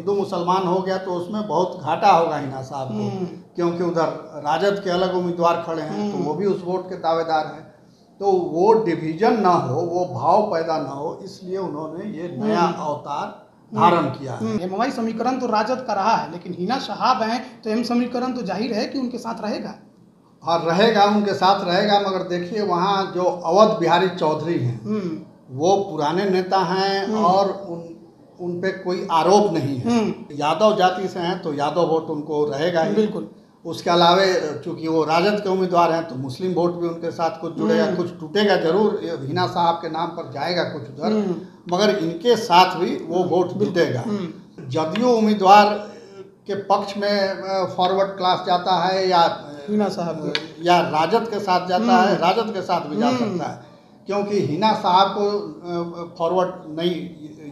हिंदू मुसलमान हो गया तो उसमें बहुत घाटा होगा हिना साहब को, क्योंकि उधर राजद के अलग उम्मीदवार खड़े हैं तो वो भी उस वोट के दावेदार हैं। तो वो डिवीजन ना हो, वो भाव पैदा ना हो, इसलिए उन्होंने ये नया अवतार धारण किया है। एमवाई समीकरण तो राजद का रहा है, लेकिन हिना साहब हैं तो एम समीकरण तो जाहिर है कि उनके साथ रहेगा। हाँ रहेगा, उनके साथ रहेगा, मगर देखिए वहाँ जो अवध बिहारी चौधरी हैं वो पुराने नेता हैं और उन पे कोई आरोप नहीं है। यादव जाति से हैं तो यादव वोट उनको रहेगा ही। बिल्कुल। उसके अलावे चूंकि वो राजद के उम्मीदवार हैं तो मुस्लिम वोट भी उनके साथ कुछ जुड़ेगा, कुछ टूटेगा जरूर, हिना साहब के नाम पर जाएगा कुछ उधर, मगर इनके साथ भी वो वोट जुटेगा। जदयू उम्मीदवार के पक्ष में फॉरवर्ड क्लास जाता है या हिना साहब या राजद के साथ जाता है, राजद के साथ भी जा सकता है, क्योंकि हिना साहब को फॉरवर्ड नहीं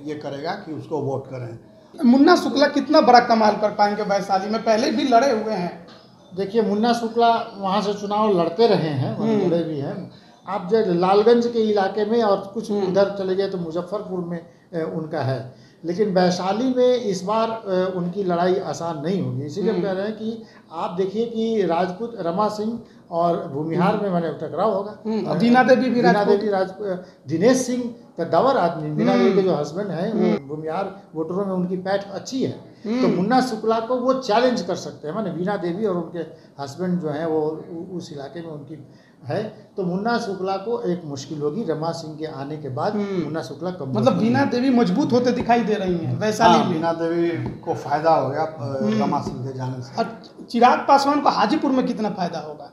ये करेगा कि उसको वोट करें। मुन्ना शुक्ला कितना बड़ा कमाल कर पाएंगे वैशाली में, पहले भी लड़े हुए हैं। देखिए मुन्ना शुक्ला वहाँ से चुनाव लड़ते रहे हैं, वहाँ लड़े भी हैं। आप जब लालगंज के इलाके में और कुछ उधर चले गए तो मुजफ्फरपुर में उनका है, लेकिन वैशाली में इस बार उनकी लड़ाई आसान नहीं होगी। इसीलिए हम कह रहे हैं कि आप देखिए कि राजपूत रमा सिंह और भूमिहार में मैंने टकराव होगा। बीना देवी राजपूत, दिनेश सिंह कद्दावर आदमी, बीना देवी के जो हस्बैंड हैं वो भूमिहार वोटरों में उनकी पैठ अच्छी है, तो मुन्ना शुक्ला को वो चैलेंज कर सकते हैं। माने बीना देवी और उनके हस्बैंड जो हैं वो उस इलाके में उनकी है, तो मुन्ना शुक्ला को एक मुश्किल होगी। रमा सिंह के आने के बाद मुन्ना शुक्ला कम, मतलब बीना देवी मजबूत होते दिखाई दे रही हैं वैशाली में। बीना देवी को फायदा हो गया रमा सिंह के जाने से। और चिराग पासवान को हाजीपुर में कितना फायदा होगा?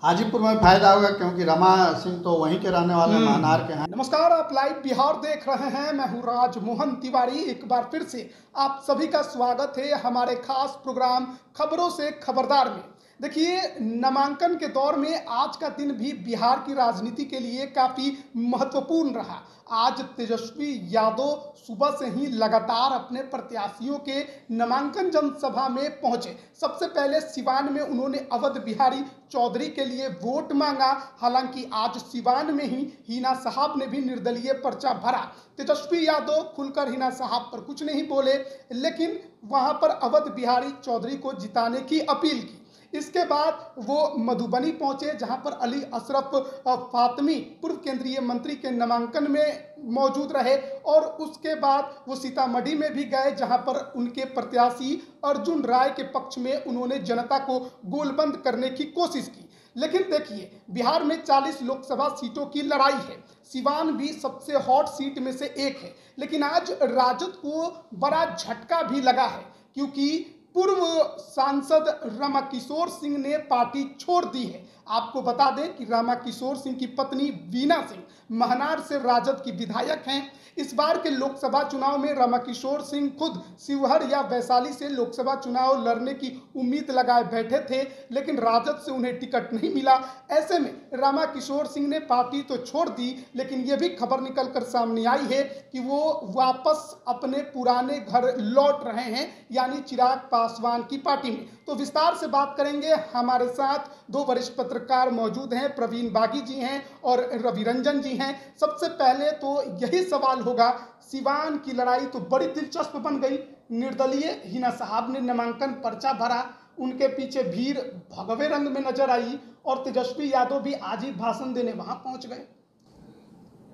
हाजीपुर में फायदा होगा क्योंकि रमा सिंह तो वहीं के रहने वाले महानार के हैं। नमस्कार, आप लाइव बिहार देख रहे हैं। मैं हूं राजमोहन तिवारी। एक बार फिर से आप सभी का स्वागत है हमारे खास प्रोग्राम खबरों से खबरदार में। देखिए, नामांकन के दौर में आज का दिन भी बिहार की राजनीति के लिए काफी महत्वपूर्ण रहा। आज तेजस्वी यादव सुबह से ही लगातार अपने प्रत्याशियों के नामांकन जनसभा में पहुंचे। सबसे पहले सिवान में उन्होंने अवध बिहारी चौधरी के लिए वोट मांगा। हालांकि आज सिवान में ही हिना साहब ने भी निर्दलीय पर्चा भरा। तेजस्वी यादव खुलकर हिना साहब पर कुछ नहीं बोले, लेकिन वहां पर अवध बिहारी चौधरी को जिताने की अपील की। इसके बाद वो मधुबनी पहुंचे, जहां पर अली अशरफ फातमी पूर्व केंद्रीय मंत्री के नामांकन में मौजूद रहे, और उसके बाद वो सीतामढ़ी में भी गए, जहां पर उनके प्रत्याशी अर्जुन राय के पक्ष में उन्होंने जनता को गोलबंद करने की कोशिश की। लेकिन देखिए, बिहार में 40 लोकसभा सीटों की लड़ाई है। सिवान भी सबसे हॉट सीट में से एक है, लेकिन आज राजद को बड़ा झटका भी लगा है, क्योंकि पूर्व सांसद रमाकिशोर सिंह ने पार्टी छोड़ दी है। आपको बता दें कि रमाकिशोर सिंह की पत्नी वीना सिंह महानार से राजद की विधायक हैं। इस बार के लोकसभा चुनाव में रमाकिशोर सिंह खुद शिवहर या वैशाली से लोकसभा चुनाव लड़ने की उम्मीद लगाए बैठे थे, लेकिन राजद से उन्हें टिकट नहीं मिला। ऐसे में रमाकिशोर सिंह ने पार्टी तो छोड़ दी, लेकिन यह भी खबर निकल कर सामने आई है कि वो वापस अपने पुराने घर लौट रहे हैं, यानी चिराग पासवान की पार्टी में। तो विस्तार से बात करेंगे। हमारे साथ दो वरिष्ठ पत्रकार मौजूद हैं, प्रवीण बागी जी हैं और रवि रंजन जी हैं। सबसे पहले तो यही सवाल होगा, सिवान की लड़ाई तो बड़ी दिलचस्प बन गई। निर्दलीय हिना साहब ने नामांकन पर्चा भरा, उनके पीछे भीड़ भगवे रंग में नजर आई, और तेजस्वी यादव भी आज ही भाषण देने वहां पहुंच गए।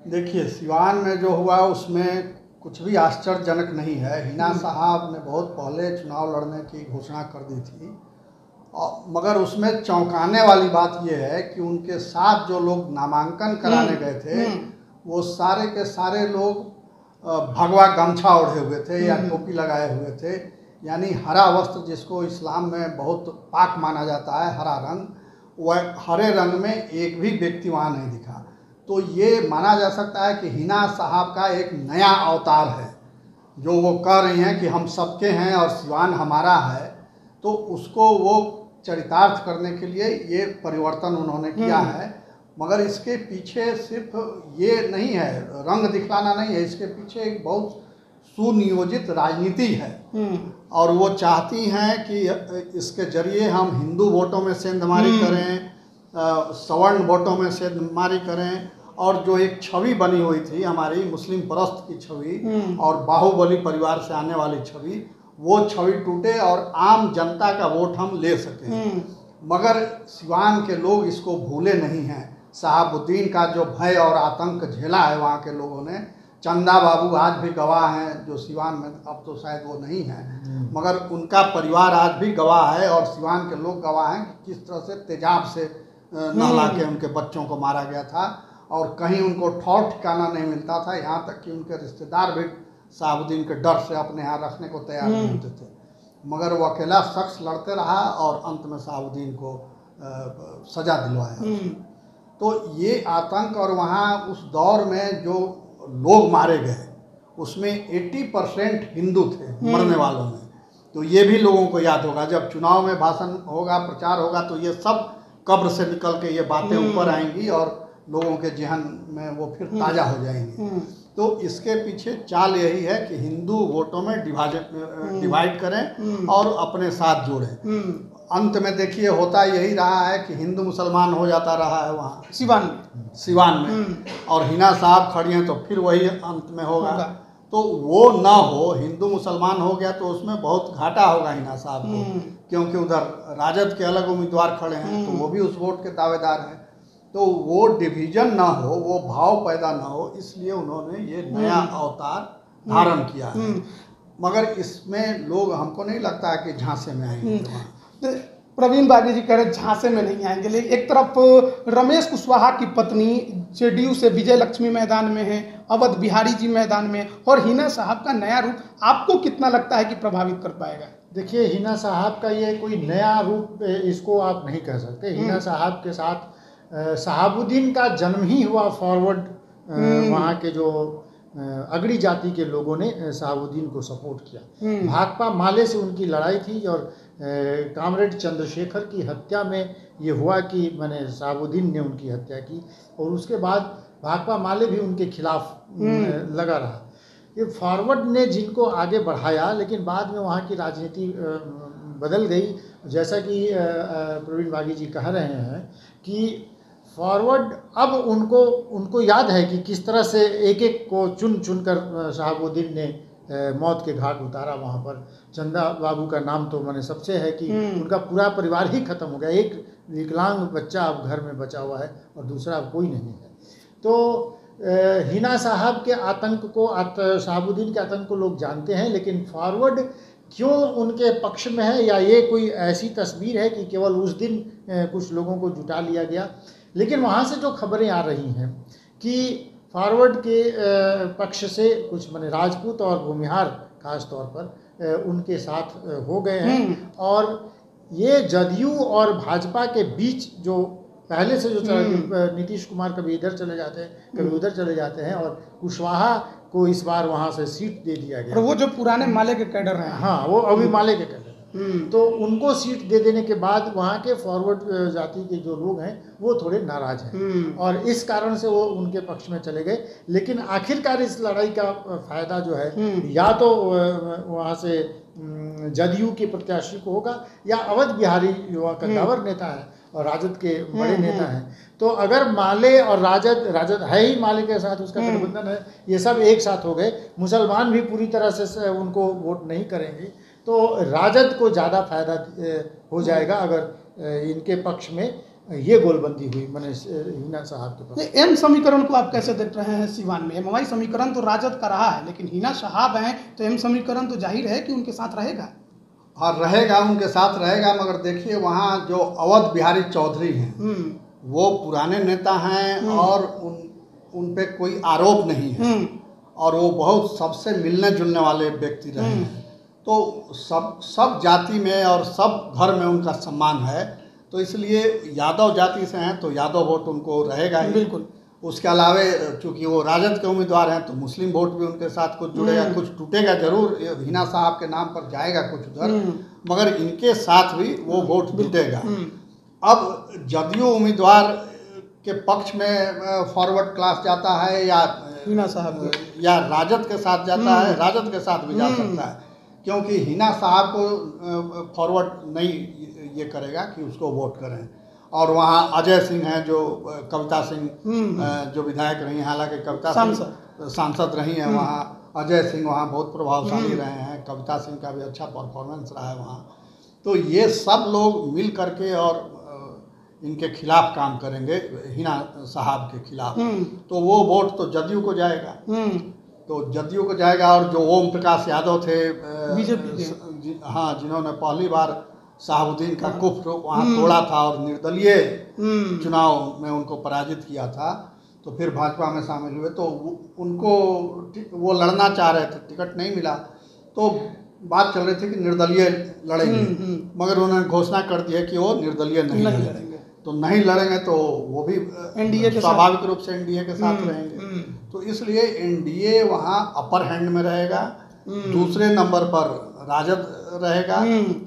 देखिए, सिवान में जो हुआ उसमें कुछ भी आश्चर्यजनक नहीं है। हिना साहब ने बहुत पहले चुनाव लड़ने की घोषणा कर दी थी, मगर उसमें चौंकाने वाली बात यह है कि उनके साथ जो लोग नामांकन कराने गए थे वो सारे के सारे लोग भगवा गमछा ओढ़े हुए थे या टोपी लगाए हुए थे, यानी हरा वस्त्र, जिसको इस्लाम में बहुत पाक माना जाता है, हरा रंग, वह हरे रंग में एक भी व्यक्ति वहाँ नहीं दिखा। तो ये माना जा सकता है कि हिना साहब का एक नया अवतार है, जो वो कह रही हैं कि हम सबके हैं और सिवान हमारा है, तो उसको वो चरितार्थ करने के लिए ये परिवर्तन उन्होंने किया है। मगर इसके पीछे सिर्फ ये नहीं है, रंग दिखलाना नहीं है, इसके पीछे एक बहुत सुनियोजित राजनीति है, और वो चाहती हैं कि इसके जरिए हम हिंदू वोटों में सेंधमारी करें, सवर्ण वोटों में सेंधमारी करें, और जो एक छवि बनी हुई थी हमारी मुस्लिम परस्त की छवि और बाहुबली परिवार से आने वाली छवि, वो छवि टूटे और आम जनता का वोट हम ले सकें। मगर सिवान के लोग इसको भूले नहीं हैं। शहाबुद्दीन का जो भय और आतंक झेला है वहाँ के लोगों ने, चंदा बाबू आज भी गवाह हैं, जो सिवान में अब तो शायद वो नहीं हैं, मगर उनका परिवार आज भी गवाह है और सिवान के लोग गवाह हैं कि किस तरह से तेजाब से नहला के उनके बच्चों को मारा गया था और कहीं उनको ठौर ठिकाना नहीं मिलता था। यहाँ तक कि उनके रिश्तेदार भी शहाबुद्दीन के डर से अपने यहाँ रखने को तैयार नहीं होते थे, मगर वो अकेला शख्स लड़ते रहा और अंत में शहाबुद्दीन को सजा दिलवाया। तो ये आतंक, और वहाँ उस दौर में जो लोग मारे गए उसमें 80% हिंदू थे मरने वालों में। तो ये भी लोगों को याद होगा, जब चुनाव में भाषण होगा, प्रचार होगा, तो ये सब कब्र से निकल के ये बातें ऊपर आएंगी और लोगों के जहन में वो फिर ताज़ा हो जाएंगी। तो इसके पीछे चाल यही है कि हिंदू वोटों में डिवाइड करें और अपने साथ जोड़ें। अंत में देखिए होता यही रहा है कि हिंदू मुसलमान हो जाता रहा है वहाँ सिवान में और हिना साहब खड़ी हैं तो फिर वही अंत में होगा। तो वो ना हो, हिंदू मुसलमान हो गया तो उसमें बहुत घाटा होगा हिना साहब को, क्योंकि उधर राजद के अलग उम्मीदवार खड़े हैं तो वो भी उस वोट के दावेदार हैं। तो वो डिवीजन ना हो, वो भाव पैदा ना हो, इसलिए उन्होंने ये नया अवतार धारण किया है। मगर इसमें लोग, हमको नहीं लगता है कि झांसे में आएंगे। प्रवीण बागी जी कह रहे झांसे में नहीं आएंगे, लेकिन एक तरफ रमेश कुशवाहा की पत्नी जेडीयू से विजय लक्ष्मी मैदान में है, अवध बिहारी जी मैदान में, और हिना साहब का नया रूप आपको कितना लगता है कि प्रभावित कर पाएगा? देखिए, हिना साहब का ये कोई नया रूप इसको आप नहीं कह सकते। हिना साहब के साथ शहाबुद्दीन का जन्म ही हुआ फॉरवर्ड, वहाँ के जो अगड़ी जाति के लोगों ने शहाबुद्दीन को सपोर्ट किया। भाकपा माले से उनकी लड़ाई थी और कामरेड चंद्रशेखर की हत्या में ये हुआ कि मैंने शहाबुद्दीन ने उनकी हत्या की और उसके बाद भाकपा माले भी उनके खिलाफ लगा रहा। ये फॉरवर्ड ने जिनको आगे बढ़ाया, लेकिन बाद में वहाँ की राजनीति बदल गई। जैसा कि प्रवीण बागी जी कह रहे हैं कि फॉरवर्ड अब उनको याद है कि किस तरह से एक एक को चुन चुन कर शहाबुद्दीन ने मौत के घाट उतारा। वहाँ पर चंदा बाबू का नाम तो मैंने सबसे है कि उनका पूरा परिवार ही खत्म हो गया। एक विकलांग बच्चा अब घर में बचा हुआ है और दूसरा अब कोई नहीं है। तो हिना साहब के आतंक को, शहाबुद्दीन के आतंक को लोग जानते हैं, लेकिन फॉरवर्ड क्यों उनके पक्ष में है, या ये कोई ऐसी तस्वीर है कि केवल उस दिन कुछ लोगों को जुटा लिया गया। लेकिन वहाँ से जो खबरें आ रही हैं कि फॉरवर्ड के पक्ष से कुछ माने राजपूत और भूमिहार खास तौर पर उनके साथ हो गए हैं, और ये जदयू और भाजपा के बीच जो पहले से जो नीतीश कुमार कभी इधर चले जाते हैं, कभी उधर चले जाते हैं, और कुशवाहा को इस बार वहाँ से सीट दे दिया गया। और वो जो पुराने माले के कैडर हैं, हाँ, वो अभी माले के कैडर, तो उनको सीट दे देने के बाद वहाँ के फॉरवर्ड जाति के जो लोग हैं वो थोड़े नाराज हैं और इस कारण से वो उनके पक्ष में चले गए। लेकिन आखिरकार इस लड़ाई का फायदा जो है या तो वहाँ से जदयू के प्रत्याशी को होगा, या अवध बिहारी युवा कद्दावर नेता है और राजद के बड़े नेता हैं। तो अगर माले और राजद है ही, माले के साथ उसका गठबंधन है, ये सब एक साथ हो गए, मुसलमान भी पूरी तरह से उनको वोट नहीं करेंगे, तो राजद को ज़्यादा फायदा हो जाएगा अगर इनके पक्ष में ये गोलबंदी हुई, मैंने हिना साहब के पक्ष। एम समीकरण को आप कैसे देख रहे हैं सिवान में? एमवाई समीकरण तो राजद का रहा है, लेकिन हिना साहब हैं तो एम समीकरण तो जाहिर है कि उनके साथ रहेगा। हाँ, रहेगा, उनके साथ रहेगा। मगर देखिए, वहाँ जो अवध बिहारी चौधरी हैं वो पुराने नेता हैं और उन पे कोई आरोप नहीं है और वो बहुत सबसे मिलने जुलने वाले व्यक्ति रहे हैं। तो सब जाति में और सब घर में उनका सम्मान है, तो इसलिए यादव जाति से हैं तो यादव वोट उनको रहेगा ही। बिल्कुल। उसके अलावे चूँकि वो राजद के उम्मीदवार हैं तो मुस्लिम वोट भी उनके साथ कुछ जुड़ेगा, कुछ टूटेगा जरूर, हिना साहब के नाम पर जाएगा कुछ उधर, मगर इनके साथ भी वो वोट जुटेगा। अब जदयू उम्मीदवार के पक्ष में फॉरवर्ड क्लास जाता है या हिना साहब या राजद के साथ जाता है, राजद के साथ भी जा सकता है, क्योंकि हिना साहब को फॉरवर्ड नहीं ये करेगा कि उसको वोट करें। और वहाँ अजय सिंह हैं जो कविता सिंह जो विधायक रही हैं, हालांकि कविता सिंह सांसद रही हैं वहाँ, अजय सिंह वहाँ बहुत प्रभावशाली रहे हैं, कविता सिंह का भी अच्छा परफॉर्मेंस रहा है वहाँ। तो ये सब लोग मिल करके और इनके खिलाफ काम करेंगे, हिना साहब के खिलाफ। तो वो वोट तो जदयू को जाएगा, तो जदयू को जाएगा। और जो ओम प्रकाश यादव थे बीजेपी हाँ, जिन्होंने पहली बार शहाबुद्दीन का कुफ्र वहाँ तोड़ा था और निर्दलीय चुनाव में उनको पराजित किया था, तो फिर भाजपा में शामिल हुए। तो उनको वो लड़ना चाह रहे थे, टिकट नहीं मिला, तो बात चल रही थी कि निर्दलीय लड़ेंगे, मगर उन्होंने घोषणा कर दी है कि वो निर्दलीय नहीं लड़ेंगे। तो नहीं लड़ेंगे तो वो भी एनडीए के स्वाभाविक रूप से एनडीए के साथ रहेंगे। तो इसलिए एनडीए वहाँ अपर हैंड में रहेगा, दूसरे नंबर पर राजद रहेगा,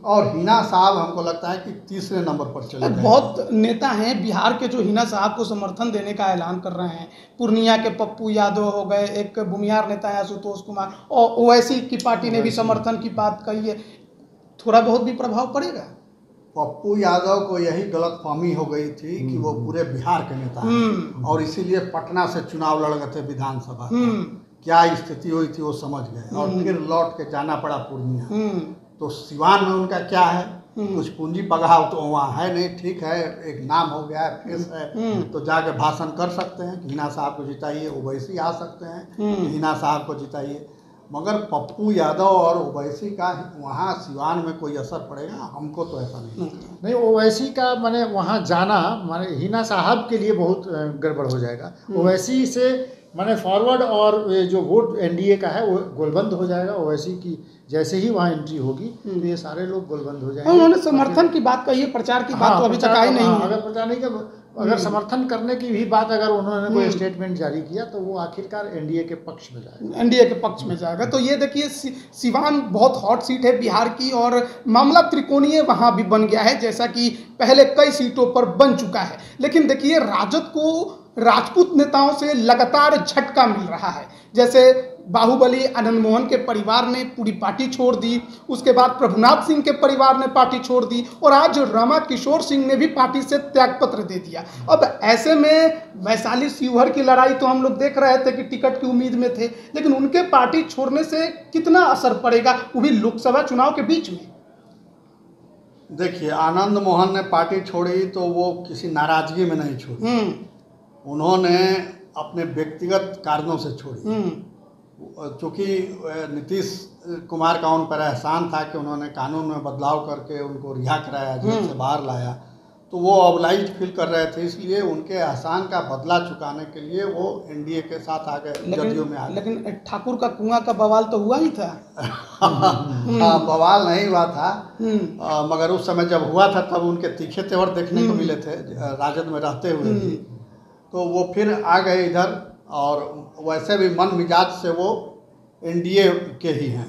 और हिना साहब हमको लगता है कि तीसरे नंबर पर चले जाएंगे। बहुत नेता हैं बिहार के जो हिना साहब को समर्थन देने का ऐलान कर रहे हैं। पूर्णिया के पप्पू यादव हो गए, एक भूमिहार नेता है आशुतोष कुमार, और ओवैसी की पार्टी ने भी समर्थन की बात कही है। थोड़ा बहुत भी प्रभाव पड़ेगा? पप्पू यादव को यही गलतफहमी हो गई थी कि वो पूरे बिहार के नेता हैं और इसीलिए पटना से चुनाव लड़ गए थे विधानसभा। क्या स्थिति हुई थी वो समझ गए और फिर लौट के जाना पड़ा पूर्णिया। तो सिवान में उनका क्या है, कुछ पूंजी पगाव तो वहाँ है नहीं, ठीक है, एक नाम हो गया है, फेस है, तो जाके भाषण कर सकते हैं कि हिना साहब को जिताइए। ओवैसी आ सकते हैं कि हिना साहब को जिताइए, मगर पप्पू यादव और ओवैसी का वहाँ सिवान में कोई असर पड़ेगा, हमको तो ऐसा नहीं लगता। नहीं, ओवैसी का माने वहाँ जाना माने हिना साहब के लिए बहुत गड़बड़ हो जाएगा। ओवैसी से माने फॉरवर्ड और ये जो वोट एनडीए का है वो गोलबंद हो जाएगा। ओवैसी की जैसे ही वहाँ एंट्री होगी तो ये सारे लोग गोलबंद हो जाएंगे। उन्होंने समर्थन की बात कही है, प्रचार की बात तो अभी तक आई नहीं है। अगर प्रचार नहीं कर, अगर समर्थन करने की भी बात अगर उन्होंने कोई स्टेटमेंट जारी किया तो वो आखिरकार एनडीए के पक्ष में जाएगा, एनडीए के पक्ष में जाएगा। तो ये देखिए सिवान बहुत हॉट सीट है बिहार की, और मामला त्रिकोणीय वहाँ भी बन गया है, जैसा कि पहले कई सीटों पर बन चुका है। लेकिन देखिए राजद को राजपूत नेताओं से लगातार झटका मिल रहा है। जैसे बाहुबली आनंद मोहन के परिवार ने पूरी पार्टी छोड़ दी, उसके बाद प्रभुनाथ सिंह के परिवार ने पार्टी छोड़ दी, और आज रमा किशोर सिंह ने भी पार्टी से त्यागपत्र दे दिया। अब ऐसे में वैशाली शिवहर की लड़ाई तो हम लोग देख रहे थे कि टिकट की उम्मीद में थे, लेकिन उनके पार्टी छोड़ने से कितना असर पड़ेगा, वो भी लोकसभा चुनाव के बीच में? देखिए, आनंद मोहन ने पार्टी छोड़ी तो वो किसी नाराजगी में नहीं छोड़ी, उन्होंने अपने व्यक्तिगत कारणों से छोड़ी। चूँकि नीतीश कुमार का उन पर एहसान था कि उन्होंने कानून में बदलाव करके उनको रिहा कराया, जेल से बाहर लाया, तो वो ऑब्लाइज फील कर रहे थे, इसलिए उनके एहसान का बदला चुकाने के लिए वो एनडीए के साथ आ गए, जदयू में आ गए। लेकिन ठाकुर का कुआं का बवाल तो हुआ ही था। बवाल नहीं हुआ था, मगर उस समय जब हुआ था तब उनके तीखे तेवर देखने को मिले थे राजद में रहते हुए भी। तो वो फिर आ गए इधर, और वैसे भी मन मिजाज से वो एनडीए के ही हैं।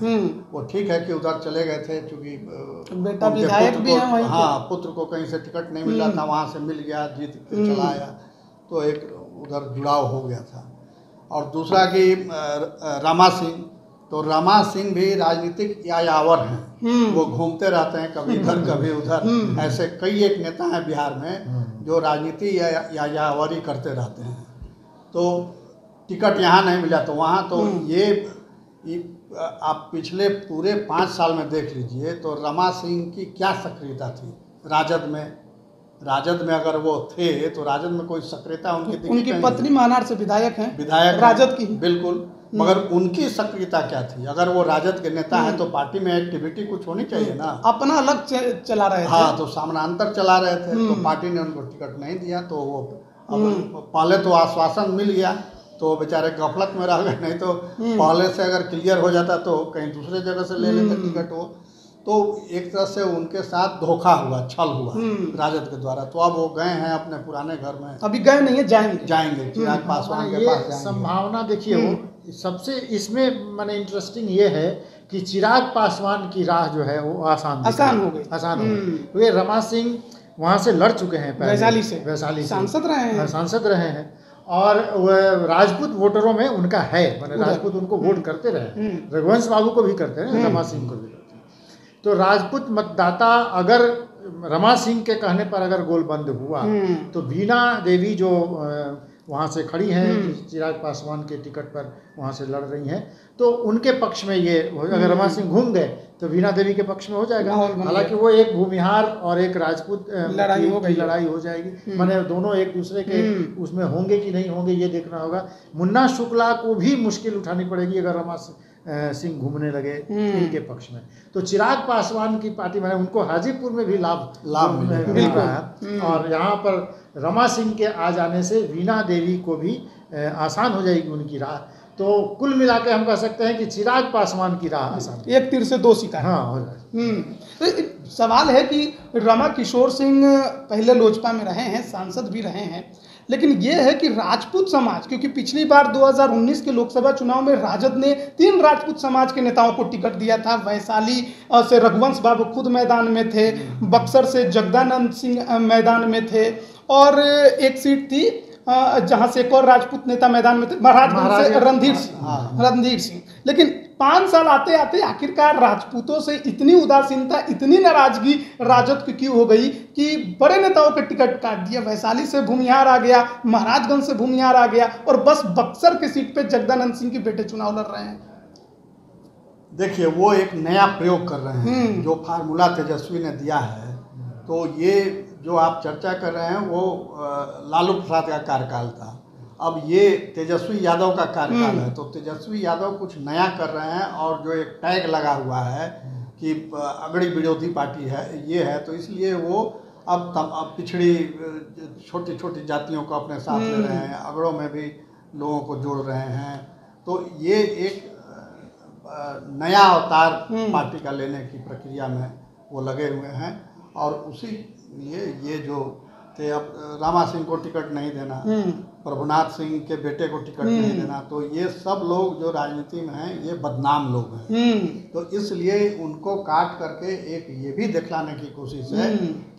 वो ठीक है कि उधर चले गए थे, क्योंकि बेटा विधायक भी है वहीं। हाँ, पुत्र को कहीं से टिकट नहीं मिला था, वहाँ से मिल गया, जीत के चला आया, तो एक उधर जुड़ाव हो गया था। और दूसरा कि रमा सिंह, तो रमा सिंह भी राजनीतिक यायावर हैं, वो घूमते रहते हैं कभी इधर कभी उधर। ऐसे कई एक नेता हैं बिहार में जो राजनीति यायावरी करते रहते हैं। तो टिकट यहाँ नहीं मिला तो वहाँ, तो ये आप पिछले पूरे 5 साल में देख लीजिए तो रमा सिंह की क्या सक्रियता थी राजद में। राजद में अगर वो थे तो राजद में कोई सक्रियता उनकी पत्नी महानार से विधायक हैं, विधायक राजद की, बिल्कुल, मगर उनकी सक्रियता क्या थी? अगर वो राजद के नेता है तो पार्टी में एक्टिविटी कुछ होनी चाहिए ना, अपना अलग चला रहे थे। हाँ, तो समानांतर चला रहे थे, तो पार्टी ने उनको टिकट नहीं दिया। तो वो अब पहले तो आश्वासन मिल गया तो बेचारे गफलत में रह गए, नहीं तो पहले से अगर क्लियर हो जाता तो कहीं दूसरे जगह से ले लेते टिकट वो। तो एक तरह से उनके साथ धोखा हुआ, छल हुआ राजद के द्वारा। तो अब वो गए हैं अपने पुराने घर में, अभी गए नहीं है, जाएंगे चिराग पासवान के पास जाएंगे। संभावना देखिए वो सबसे इसमें मैंने इंटरेस्टिंग ये है कि चिराग पासवान की राह जो है वो आसान हो गई। वे रमा सिंह वहाँ से लड़ चुके हैं, वैशाली से सांसद रहे हैं, और वह राजपूत वोटरों में उनका है, मैंने राजपूत उनको वोट करते रहे, रघुवंश बाबू को भी करते हैं, रमा सिंह को भी करते हैं। तो राजपूत मतदाता अगर रमा सिंह के कहने पर अगर गोलबंद हुआ तो बीना देवी जो वहाँ से खड़ी हैं, चिराग पासवान के टिकट पर वहाँ से लड़ रही हैं, तो उनके पक्ष में ये अगर रमा सिंह घूम गए तो वीणा देवी के पक्ष में हो जाएगा। हालांकि वो एक भूमिहार और एक राजपूत लड़ाई हो जाएगी, माने दोनों एक दूसरे के उसमें होंगे कि नहीं होंगे ये देखना होगा। मुन्ना शुक्ला को भी मुश्किल उठानी पड़ेगी अगर रमा सिंह घूमने लगे इनके पक्ष में। तो चिराग पासवान की पार्टी में उनको हाजीपुर में भी लाभ मिल रहा है, और यहाँ पर रमा सिंह के आ जाने से वीणा देवी को भी आसान हो जाएगी उनकी राह। तो कुल मिला के हम कह सकते हैं कि चिराग पासवान की राह आसान, एक तीर से दो शिकार। हाँ हो जाए। तो सवाल है कि रमा किशोर सिंह पहले लोजपा में रहे हैं, सांसद भी रहे हैं, लेकिन ये है कि राजपूत समाज, क्योंकि पिछली बार 2019 के लोकसभा चुनाव में राजद ने 3 राजपूत समाज के नेताओं को टिकट दिया था। वैशाली से रघुवंश बाबू खुद मैदान में थे, बक्सर से जगदानंद सिंह मैदान में थे, और एक सीट थी जहां से एक और राजपूत नेता मैदान में थे, महाराजगंज से रणधीर सिंह। लेकिन 5 साल आते आते आखिरकार राजपूतों से इतनी उदासीनता, इतनी नाराजगी राजद की क्यों हो गई कि बड़े नेताओं के टिकट काट दिया। वैशाली से भूमिहार आ गया, महाराजगंज से भूमिहार आ गया, और बस बक्सर की सीट पे जगदानंद सिंह के बेटे चुनाव लड़ रहे हैं। देखिए, वो एक नया प्रयोग कर रहे हैं, जो फार्मूला तेजस्वी ने दिया है। तो ये जो आप चर्चा कर रहे हैं वो लालू प्रसाद का कार्यकाल था, अब ये तेजस्वी यादव का कार्यकाल है। तो तेजस्वी यादव कुछ नया कर रहे हैं, और जो एक टैग लगा हुआ है कि अगड़ी विरोधी पार्टी है, ये है, तो इसलिए वो अब पिछड़ी छोटी छोटी जातियों को अपने साथ ले रहे हैं, अगड़ों में भी लोगों को जोड़ रहे हैं। तो ये एक नया अवतार पार्टी का लेने की प्रक्रिया में वो लगे हुए हैं, और उसी लिए ये जो थे, अब रामा सिंह को टिकट नहीं देना, प्रभुनाथ सिंह के बेटे को टिकट नहीं देना, तो ये सब लोग जो राजनीति में हैं ये बदनाम लोग हैं। तो इसलिए उनको काट करके एक ये भी दिखलाने की कोशिश है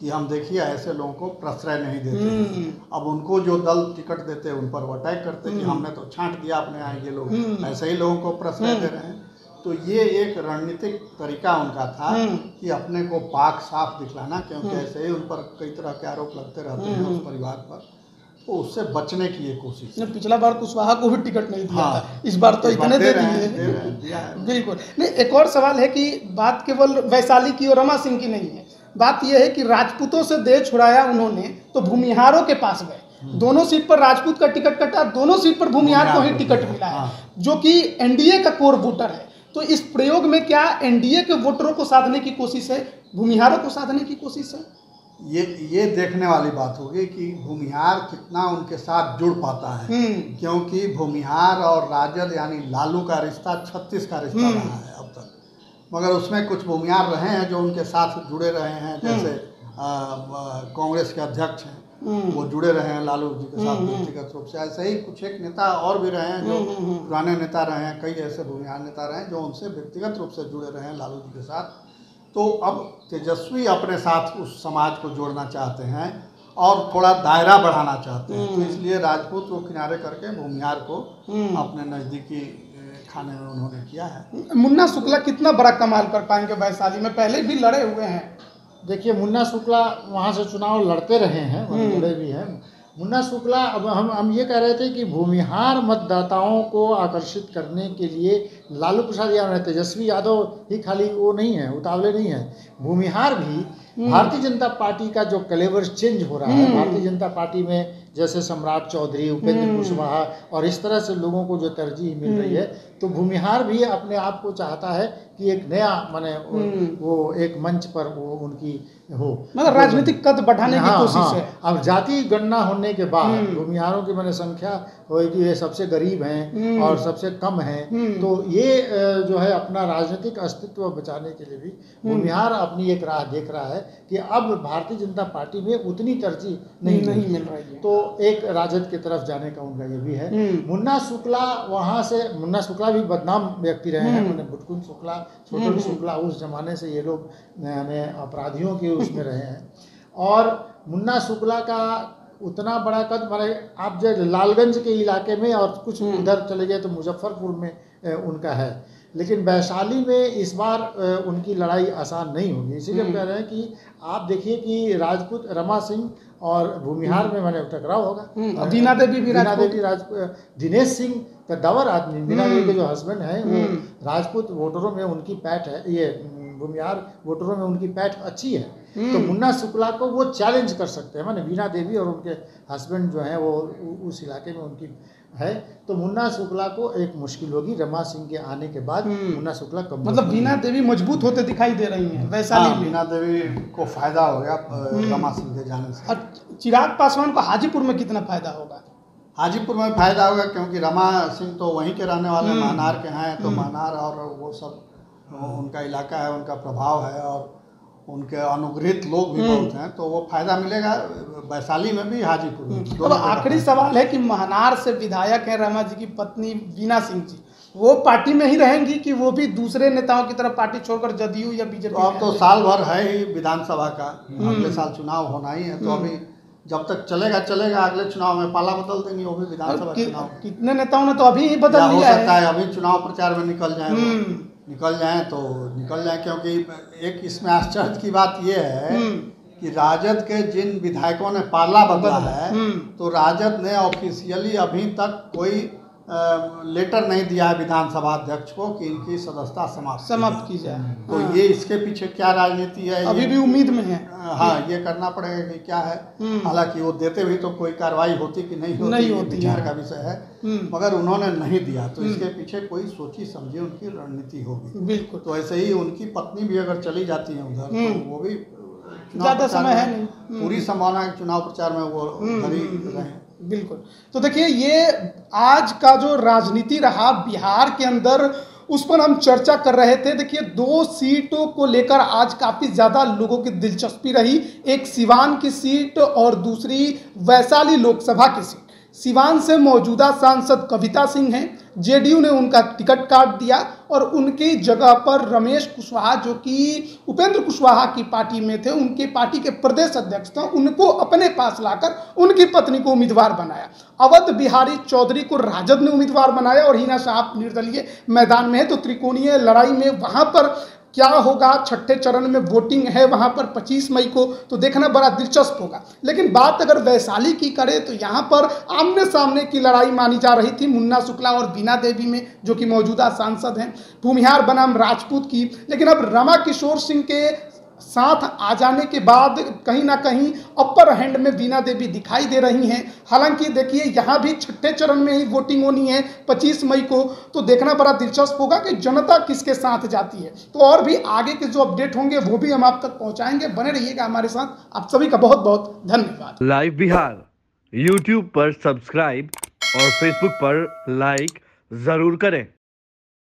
कि हम देखिए ऐसे लोगों को प्रश्रय नहीं देते। अब उनको जो दल टिकट देते उन पर वो अटैक करते कि हमने तो छांट दिया अपने यहाँ, ये लोग ऐसे ही लोगों को प्रश्रय दे रहे हैं। तो ये एक रणनीतिक तरीका उनका था कि अपने को पाक साफ दिखलाना, क्योंकि ऐसे ही उन पर कई तरह के आरोप लगते रहते हैं उस परिवार पर, तो उससे बचने की ये कोशिश है। पिछला बार कुशवाहा को भी टिकट नहीं दिया था, इस बार तो इतने दे दिए। बिल्कुल नहीं। एक और सवाल है कि बात केवल वैशाली की और रमा सिंह की नहीं है, बात यह है कि राजपूतों से देह छुड़ाया उन्होंने तो भूमिहारों के पास गए। दोनों सीट पर राजपूत का टिकट कटा, दोनों सीट पर भूमिहार को ही टिकट मिला है, जो कि एनडीए का कोर वोटर है। तो इस प्रयोग में क्या एनडीए के वोटरों को साधने की कोशिश है, भूमिहारों को साधने की कोशिश है? ये देखने वाली बात होगी कि भूमिहार कितना उनके साथ जुड़ पाता है, क्योंकि भूमिहार और राजद यानी लालू का रिश्ता 36 का रिश्ता रहा है अब तक, मगर उसमें कुछ भूमिहार रहे हैं जो उनके साथ जुड़े रहे हैं, जैसे कांग्रेस के अध्यक्ष हैं वो जुड़े रहे हैं लालू जी के साथ व्यक्तिगत रूप से। ऐसे ही कुछ एक नेता और भी रहे हैं जो पुराने नेता रहे हैं, कई ऐसे भूमिहार नेता रहे हैं जो उनसे व्यक्तिगत रूप से जुड़े रहे हैं लालू जी के साथ। तो अब तेजस्वी अपने साथ उस समाज को जोड़ना चाहते हैं और थोड़ा दायरा बढ़ाना चाहते हैं, तो इसलिए राजपूत को किनारे करके भूमिहार को अपने नज़दीकी खाने में उन्होंने किया है। मुन्ना शुक्ला कितना बड़ा कमाल कर पाएंगे वैशाली में, पहले भी लड़े हुए हैं। देखिए, मुन्ना शुक्ला वहाँ से चुनाव लड़ते रहे हैं, लड़े भी हैं। मुन्ना शुक्ला, अब हम ये कह रहे थे कि भूमिहार मतदाताओं को आकर्षित करने के लिए लालू प्रसाद यादव, तेजस्वी यादव ही खाली वो नहीं है, उतावले नहीं है, भूमिहार भी भारतीय जनता पार्टी का जो कलेवर चेंज हो रहा है, भारतीय जनता पार्टी में जैसे सम्राट चौधरी, उपेंद्र कुशवाहा और इस तरह से लोगों को जो तरजीह मिल रही है, तो भूमिहार भी अपने आप को चाहता है कि एक नया माने वो एक मंच पर वो उनकी हो, मतलब राजनीतिक कद बढ़ाने की कोशिश है। अब जाति गणना होने के बाद भूमिहारों की मैंने संख्या होगी, ये सबसे गरीब हैं और सबसे कम हैं, तो ये जो है अपना राजनीतिक अस्तित्व बचाने के लिए भी भूमिहार अपनी एक राह देख रहा है कि अब भारतीय जनता पार्टी में उतनी तरजीह नहीं मिल रही है, तो एक राजद की तरफ जाने का उनका ये भी है। मुन्ना शुक्ला वहाँ से, मुन्ना शुक्ला भी बदनाम व्यक्ति रहे हैं, मैंने बुटकुन शुक्ला, छोटू शुक्ला, उस जमाने से ये लोग अपराधियों के उसमें रहे हैं। और मुन्ना शुक्ला का उतना बड़ा कद, माने आप जब लालगंज के इलाके में और कुछ उधर चले गए तो मुजफ्फरपुर में उनका है, लेकिन वैशाली में इस बार उनकी लड़ाई आसान नहीं होगी। इसीलिए हम कह रहे हैं कि आप देखिए कि राजपूत रमा सिंह और भूमिहार में मैंने टकराव होगा। बीना देवी भी राजपूत, दिनेश सिंह का दवर आदमी, बीना देवी के जो हस्बैंड हैं वो राजपूत वोटरों में उनकी पैठ है, ये भूमिहार वोटरों में उनकी पैठ अच्छी है। तो मुन्ना शुक्ला को वो चैलेंज कर सकते हैं, माने बीना देवी और उनके हस्बैंड जो हैं वो उस इलाके में उनकी है, तो मुन्ना शुक्ला को एक मुश्किल होगी। रमा सिंह के आने के बाद मुन्ना शुक्ला कम, मतलब बीना देवी मजबूत होते दिखाई दे रही हैं वैशाली में। बीना देवी को फायदा हो गया रमा सिंह के जाने से। और चिराग पासवान को हाजीपुर में कितना फायदा होगा? हाजीपुर में फायदा होगा क्योंकि रमा सिंह तो वहीं के रहने वाले महनार के हैं, तो महनार और वो सब उनका इलाका है, उनका प्रभाव है और उनके अनुग्रहित लोग भी बहुत हैं, तो वो फायदा मिलेगा वैशाली में भी, हाजीपुर में। अब आखिरी सवाल है कि महनार से विधायक हैं रमा जी की पत्नी बीना सिंह जी, वो पार्टी में ही रहेंगी कि वो भी दूसरे नेताओं की तरफ पार्टी छोड़कर जदयू या बीजेपी? तो अब तो साल भर है ही विधानसभा का, अगले साल चुनाव होना ही है, तो अभी जब तक चलेगा, अगले चुनाव में पाला बदल देंगे वो भी विधानसभा चुनाव। कितने नेताओं ने तो अभी ही बदल हो लिया सकता है अभी चुनाव प्रचार में निकल जाए तो निकल जाए, क्योंकि एक इसमें आश्चर्य की बात यह है कि राजद के जिन विधायकों ने पाला बदला है, तो राजद ने ऑफिशियली अभी तक कोई लेटर नहीं दिया है विधानसभा अध्यक्ष को कि इनकी सदस्यता समाप्त की जाए। तो ये इसके पीछे क्या राजनीति है, अभी भी उम्मीद में है। हाँ, ये करना पड़ेगा कि क्या है। हालांकि वो देते भी तो कोई कार्रवाई होती कि नहीं होती विचार का विषय है, मगर उन्होंने नहीं दिया, तो इसके पीछे कोई सोची समझी उनकी रणनीति होगी। बिल्कुल। तो ऐसे ही उनकी पत्नी भी अगर चली जाती है उधर, तो वो भी ज्यादा समय है नहीं, पूरी संभावना है चुनाव प्रचार में वो उधर ही रहे। बिल्कुल। तो देखिए, ये आज का जो राजनीति रहा बिहार के अंदर, उस पर हम चर्चा कर रहे थे। देखिए, 2 सीटों को लेकर आज काफ़ी ज़्यादा लोगों की दिलचस्पी रही। एक सिवान की सीट और दूसरी वैशाली लोकसभा की सीट। सिवान से मौजूदा सांसद कविता सिंह हैं, जेडीयू ने उनका टिकट काट दिया और उनकी जगह पर रमेश कुशवाहा, जो कि उपेंद्र कुशवाहा की पार्टी में थे, उनके पार्टी के प्रदेश अध्यक्ष थे, उनको अपने पास लाकर उनकी पत्नी को उम्मीदवार बनाया। अवध बिहारी चौधरी को राजद ने उम्मीदवार बनाया और हिना साहब निर्दलीय मैदान में है। तो त्रिकोणीय लड़ाई में वहां पर क्या होगा, छठे चरण में वोटिंग है वहां पर 25 मई को, तो देखना बड़ा दिलचस्प होगा। लेकिन बात अगर वैशाली की करें तो यहां पर आमने सामने की लड़ाई मानी जा रही थी मुन्ना शुक्ला और बीना देवी में, जो कि मौजूदा सांसद हैं, भूमिहार बनाम राजपूत की। लेकिन अब रमा किशोर सिंह के साथ आ जाने के बाद कहीं ना कहीं अपर हैंड में बीना देवी दिखाई दे रही हैं। हालांकि देखिए, यहाँ भी छठे चरण में ही वोटिंग होनी है 25 मई को, तो देखना बड़ा दिलचस्प होगा कि जनता किसके साथ जाती है। तो और भी आगे के जो अपडेट होंगे वो भी हम आप तक पहुंचाएंगे, बने रहिएगा हमारे साथ। आप सभी का बहुत बहुत धन्यवाद। लाइव बिहार YouTube पर सब्सक्राइब और Facebook पर लाइक जरूर करें।